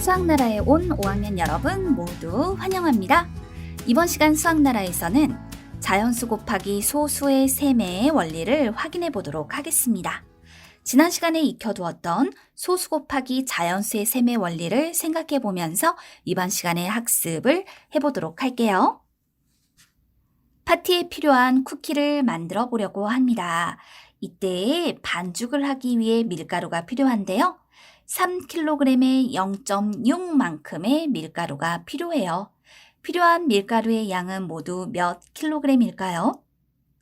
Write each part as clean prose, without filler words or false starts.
수학나라에 온 5학년 여러분 모두 환영합니다. 이번 시간 수학나라에서는 자연수 곱하기 소수의 셈의 원리를 확인해 보도록 하겠습니다. 지난 시간에 익혀두었던 소수 곱하기 자연수의 셈의 원리를 생각해 보면서 이번 시간에 학습을 해보도록 할게요. 파티에 필요한 쿠키를 만들어 보려고 합니다. 이때 반죽을 하기 위해 밀가루가 필요한데요. 3kg에 0.6만큼의 밀가루가 필요해요. 필요한 밀가루의 양은 모두 몇 킬로그램일까요?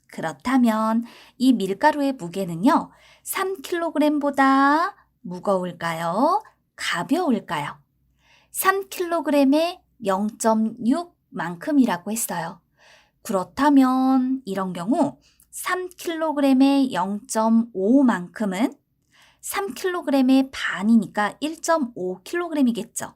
그렇다면 이 밀가루의 무게는요, 3kg보다 무거울까요? 가벼울까요? 3kg에 0.6만큼이라고 했어요. 그렇다면 이런 경우 3kg에 0.5만큼은 3kg의 반이니까 1.5kg이겠죠.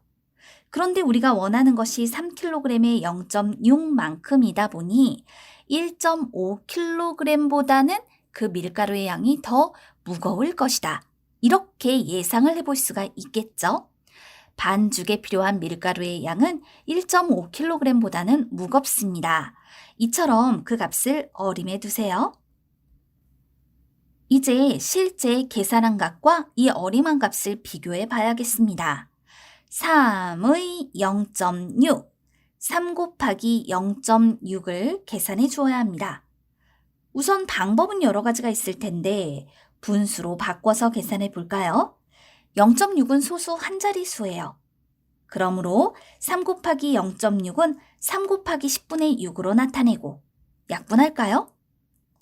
그런데 우리가 원하는 것이 3kg의 0.6만큼이다 보니 1.5kg보다는 그 밀가루의 양이 더 무거울 것이다. 이렇게 예상을 해볼 수가 있겠죠. 반죽에 필요한 밀가루의 양은 1.5kg보다는 무겁습니다. 이처럼 그 값을 어림해 두세요. 이제 실제 계산한 값과 이 어림한 값을 비교해 봐야겠습니다. 3의 0.6, 3 곱하기 0.6을 계산해 주어야 합니다. 우선 방법은 여러 가지가 있을 텐데 분수로 바꿔서 계산해 볼까요? 0.6은 소수 한 자릿수예요. 그러므로 3 곱하기 0.6은 3 곱하기 10분의 6으로 나타내고 약분할까요?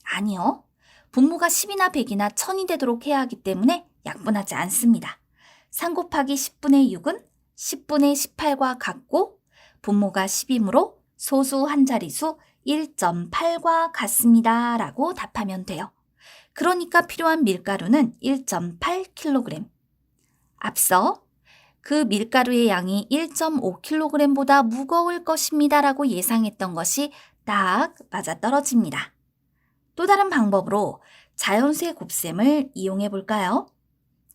아니요. 분모가 10이나 100이나 1000이 되도록 해야 하기 때문에 약분하지 않습니다. 3 곱하기 10분의 6은 10분의 18과 같고 분모가 10이므로 소수 한 자릿수 1.8과 같습니다. 라고 답하면 돼요. 그러니까 필요한 밀가루는 1.8kg. 앞서 그 밀가루의 양이 1.5kg보다 무거울 것입니다. 라고 예상했던 것이 딱 맞아떨어집니다. 또 다른 방법으로 자연수의 곱셈을 이용해 볼까요?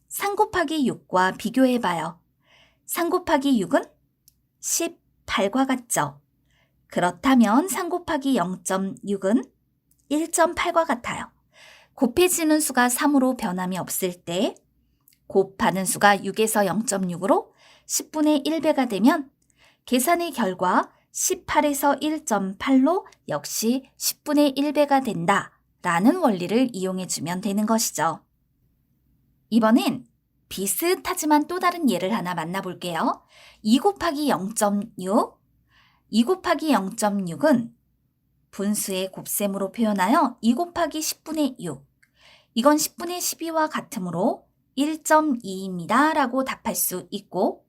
3 곱하기 6과 비교해 봐요. 3 곱하기 6은 18과 같죠? 그렇다면 3 곱하기 0.6은 1.8과 같아요. 곱해지는 수가 3으로 변함이 없을 때 곱하는 수가 6에서 0.6으로 10분의 1배가 되면 계산의 결과 18에서 1.8로 역시 10분의 1배가 된다 라는 원리를 이용해 주면 되는 것이죠. 이번엔 비슷하지만 또 다른 예를 하나 만나볼게요. 2 곱하기 0.6, 2 곱하기 0.6은 분수의 곱셈으로 표현하여 2 곱하기 10분의 6, 이건 10분의 12와 같으므로 1.2입니다 라고 답할 수 있고,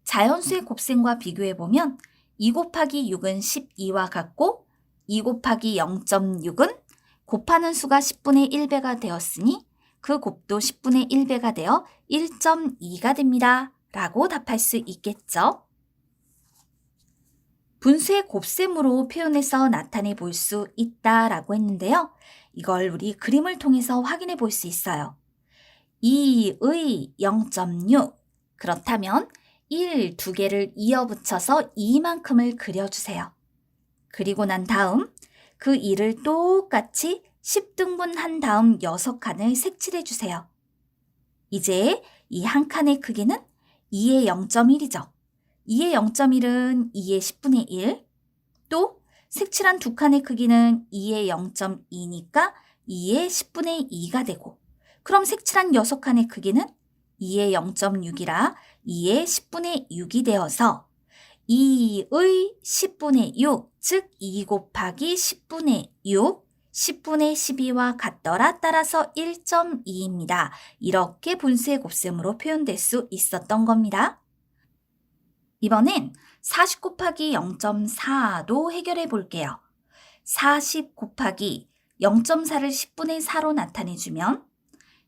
자연수의 곱셈과 비교해보면 2 곱하기 6은 12와 같고 2 곱하기 0.6은 곱하는 수가 10분의 1배가 되었으니 그 곱도 10분의 1배가 되어 1.2가 됩니다. 라고 답할 수 있겠죠. 분수의 곱셈으로 표현해서 나타내 볼 수 있다라고 했는데요. 이걸 우리 그림을 통해서 확인해 볼 수 있어요. 2의 0.6, 그렇다면 1 두 개를 이어 붙여서 2만큼을 그려주세요. 그리고 난 다음 그 2를 똑같이 10등분 한 다음 6칸을 색칠해 주세요. 이제 이 한 칸의 크기는 2의 0.1이죠. 2의 0.1은 2의 10분의 1, 또 색칠한 두 칸의 크기는 2의 0.2니까 2의 10분의 2가 되고, 그럼 색칠한 6칸의 크기는 2의 0.6이라 2의 10분의 6이 되어서 2의 10분의 6, 즉 2 곱하기 10분의 6, 10분의 12와 같더라. 따라서 1.2입니다. 이렇게 분수의 곱셈으로 표현될 수 있었던 겁니다. 이번엔 40 곱하기 0.4도 해결해 볼게요. 40 곱하기 0.4를 10분의 4로 나타내주면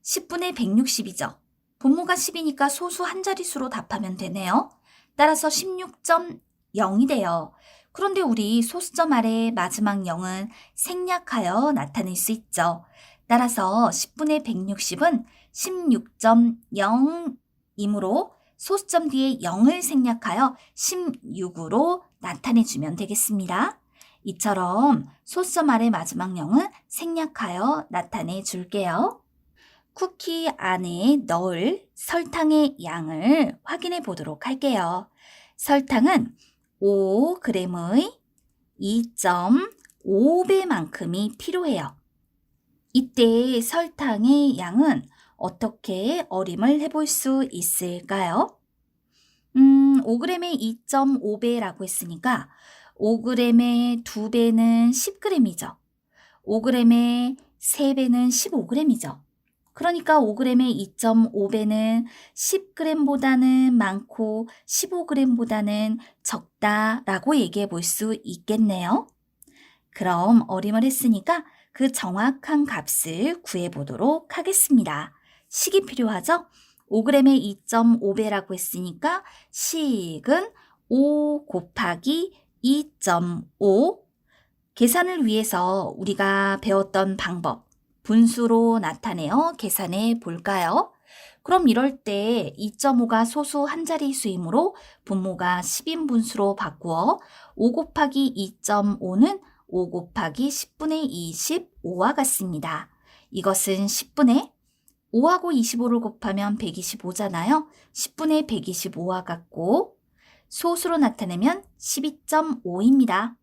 10분의 160이죠. 분모가 10이니까 소수 한 자릿수로 답하면 되네요. 따라서 16.0이 돼요. 그런데 우리 소수점 아래 마지막 0은 생략하여 나타낼 수 있죠. 따라서 10분의 160은 16.0이므로 소수점 뒤에 0을 생략하여 16으로 나타내주면 되겠습니다. 이처럼 소수점 아래 마지막 0은 생략하여 나타내 줄게요. 쿠키 안에 넣을 설탕의 양을 확인해 보도록 할게요. 설탕은 5g의 2.5배만큼이 필요해요. 이때 설탕의 양은 어떻게 어림을 해볼 수 있을까요? 5g에 2.5배라고 했으니까 5g의 2배는 10g이죠. 5g의 3배는 15g이죠. 그러니까 5g의 2.5배는 10g보다는 많고 15g보다는 적다라고 얘기해 볼 수 있겠네요. 그럼 어림을 했으니까 그 정확한 값을 구해보도록 하겠습니다. 식이 필요하죠? 5g에 2.5배라고 했으니까 식은 5 곱하기 2.5. 계산을 위해서 우리가 배웠던 방법, 분수로 나타내어 계산해 볼까요? 그럼 이럴 때 2.5가 소수 한 자리 수이므로 분모가 10인분수로 바꾸어 5 곱하기 2.5는 5 곱하기 10분의 25와 같습니다. 이것은 10분의 5하고 25를 곱하면 125잖아요. 10분의 125와 같고 소수로 나타내면 12.5입니다.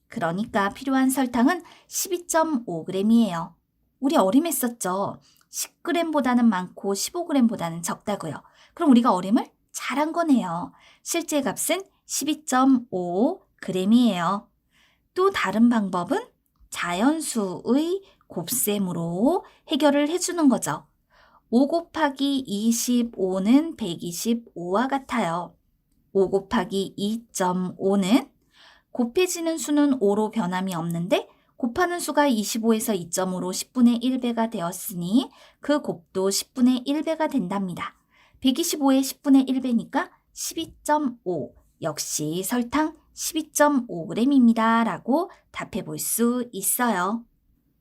그러니까 필요한 설탕은 12.5g이에요. 우리 어림했었죠. 10g보다는 많고 15g보다는 적다고요. 그럼 우리가 어림을 잘한 거네요. 실제 값은 12.5g이에요. 또 다른 방법은 자연수의 곱셈으로 해결을 해주는 거죠. 5 곱하기 25는 125와 같아요. 5 곱하기 2.5는 곱해지는 수는 5로 변함이 없는데 곱하는 수가 25에서 2.5로 10분의 1배가 되었으니 그 곱도 10분의 1배가 된답니다. 125에 10분의 1배니까 12.5. 역시 설탕 12.5g입니다. 라고 답해 볼 수 있어요.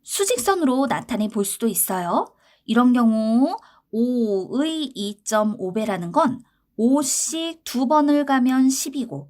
수직선으로 나타내 볼 수도 있어요. 이런 경우 5의 2.5배라는 건 5씩 2번을 가면 10이고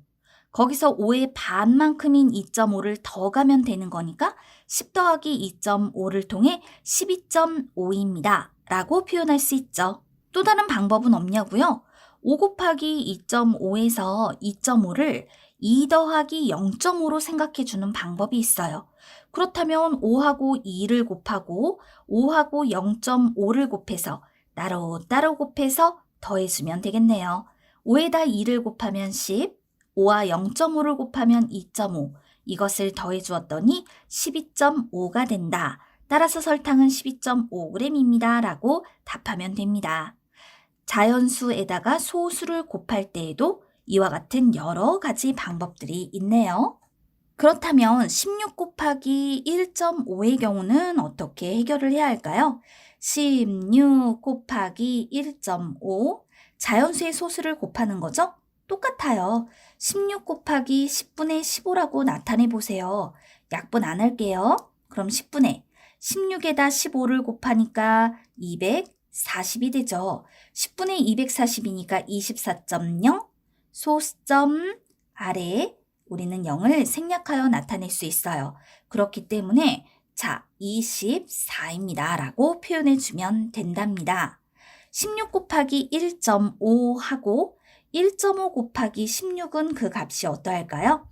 거기서 5의 반만큼인 2.5를 더 가면 되는 거니까 10 더하기 2.5를 통해 12.5입니다. 라고 표현할 수 있죠. 또 다른 방법은 없냐고요? 5 곱하기 2.5에서 2.5를 2 더하기 0.5로 생각해 주는 방법이 있어요. 그렇다면 5하고 2를 곱하고 5하고 0.5를 곱해서 따로 곱해서 더해주면 되겠네요. 5에다 2를 곱하면 10, 5와 0.5를 곱하면 2.5, 이것을 더해 주었더니 12.5가 된다. 따라서 설탕은 12.5g입니다. 라고 답하면 됩니다. 자연수에다가 소수를 곱할 때에도 이와 같은 여러 가지 방법들이 있네요. 그렇다면 16 곱하기 1.5의 경우는 어떻게 해결을 해야 할까요? 16 곱하기 1.5, 자연수의 소수를 곱하는 거죠? 똑같아요. 16 곱하기 10분의 15라고 나타내 보세요. 약분 안 할게요. 그럼 10분의 16에다 15를 곱하니까 240이 되죠. 10분의 240이니까 24.0, 소수점 아래 우리는 0을 생략하여 나타낼 수 있어요. 그렇기 때문에 24입니다. 라고 표현해 주면 된답니다. 16 곱하기 1.5하고 1.5 곱하기 16은 그 값이 어떠할까요?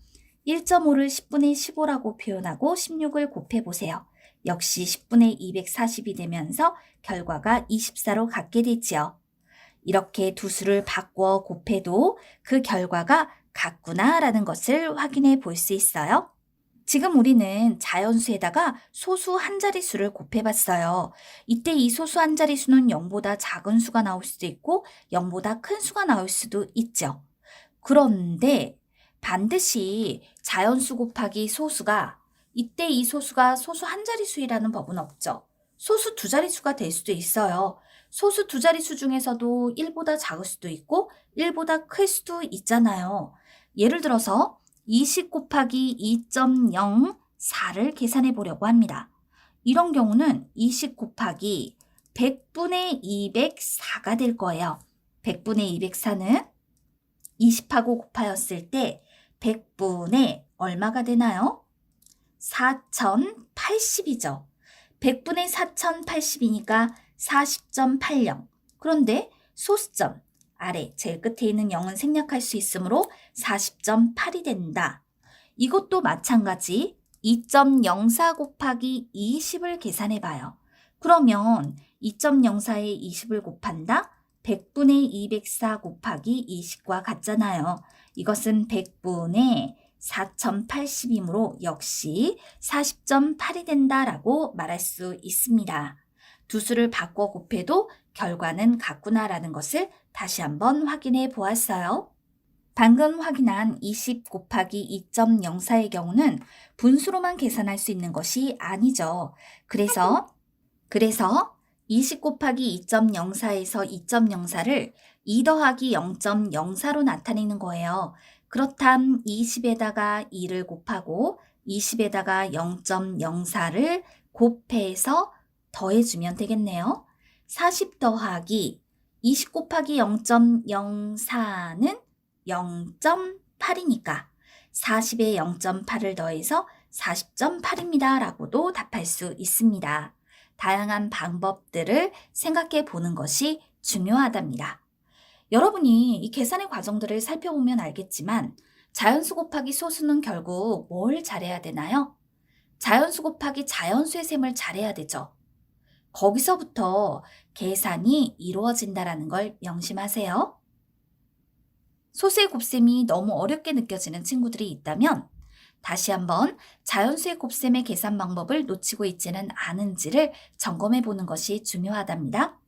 1.5를 10분의 15라고 표현하고 16을 곱해보세요. 역시 10분의 240이 되면서 결과가 24로 같게 되지요. 이렇게 두 수를 바꿔 곱해도 그 결과가 같구나라는 것을 확인해 볼 수 있어요. 지금 우리는 자연수에다가 소수 한 자릿수를 곱해봤어요. 이때 이 소수 한 자릿수는 0보다 작은 수가 나올 수도 있고 0보다 큰 수가 나올 수도 있죠. 그런데 반드시 자연수 곱하기 소수가 이때 이 소수가 소수 한 자릿수이라는 법은 없죠. 소수 두 자릿수가 될 수도 있어요. 소수 두 자릿수 중에서도 1보다 작을 수도 있고 1보다 클 수도 있잖아요. 예를 들어서 20 곱하기 2.04를 계산해 보려고 합니다. 이런 경우는 20 곱하기 100분의 204가 될 거예요. 100분의 204는 20하고 곱하였을 때 100분의 얼마가 되나요? 4080이죠. 100분의 4080이니까 40.80. 그런데 소수점 아래 제일 끝에 있는 0은 생략할 수 있으므로 40.8이 된다. 이것도 마찬가지 2.04 곱하기 20을 계산해 봐요. 그러면 2.04에 20을 곱한다? 100분의 204 곱하기 20과 같잖아요. 이것은 100분의 4080이므로 역시 40.8이 된다라고 말할 수 있습니다. 두 수를 바꿔 곱해도 결과는 같구나라는 것을 다시 한번 확인해 보았어요. 방금 확인한 20 곱하기 2.04의 경우는 분수로만 계산할 수 있는 것이 아니죠. 그래서 20 곱하기 2.04에서 2.04를 2 더하기 0.04로 나타내는 거예요. 그렇담 20에다가 2를 곱하고 20에다가 0.04를 곱해서 더해주면 되겠네요. 40 더하기 20 곱하기 0.04는 0.8이니까 40에 0.8을 더해서 40.8입니다. 라고도 답할 수 있습니다. 다양한 방법들을 생각해 보는 것이 중요하답니다. 여러분이 이 계산의 과정들을 살펴보면 알겠지만 자연수 곱하기 소수는 결국 뭘 잘해야 되나요? 자연수 곱하기 자연수의 셈을 잘해야 되죠. 거기서부터 계산이 이루어진다는 걸 명심하세요. 소수의 곱셈이 너무 어렵게 느껴지는 친구들이 있다면 다시 한번 자연수의 곱셈의 계산 방법을 놓치고 있지는 않은지를 점검해 보는 것이 중요하답니다.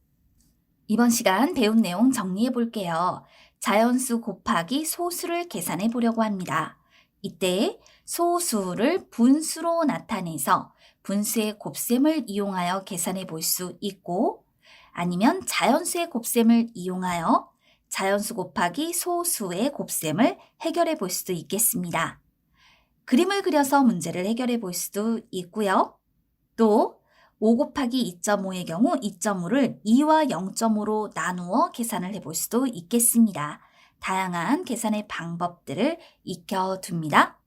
이번 시간 배운 내용 정리해 볼게요. 자연수 곱하기 소수를 계산해 보려고 합니다. 이때 소수를 분수로 나타내서 분수의 곱셈을 이용하여 계산해 볼 수 있고 아니면 자연수의 곱셈을 이용하여 자연수 곱하기 소수의 곱셈을 해결해 볼 수도 있겠습니다. 그림을 그려서 문제를 해결해 볼 수도 있고요. 또 5 곱하기 2.5의 경우 2.5를 2와 0.5로 나누어 계산을 해볼 수도 있겠습니다. 다양한 계산의 방법들을 익혀둡니다.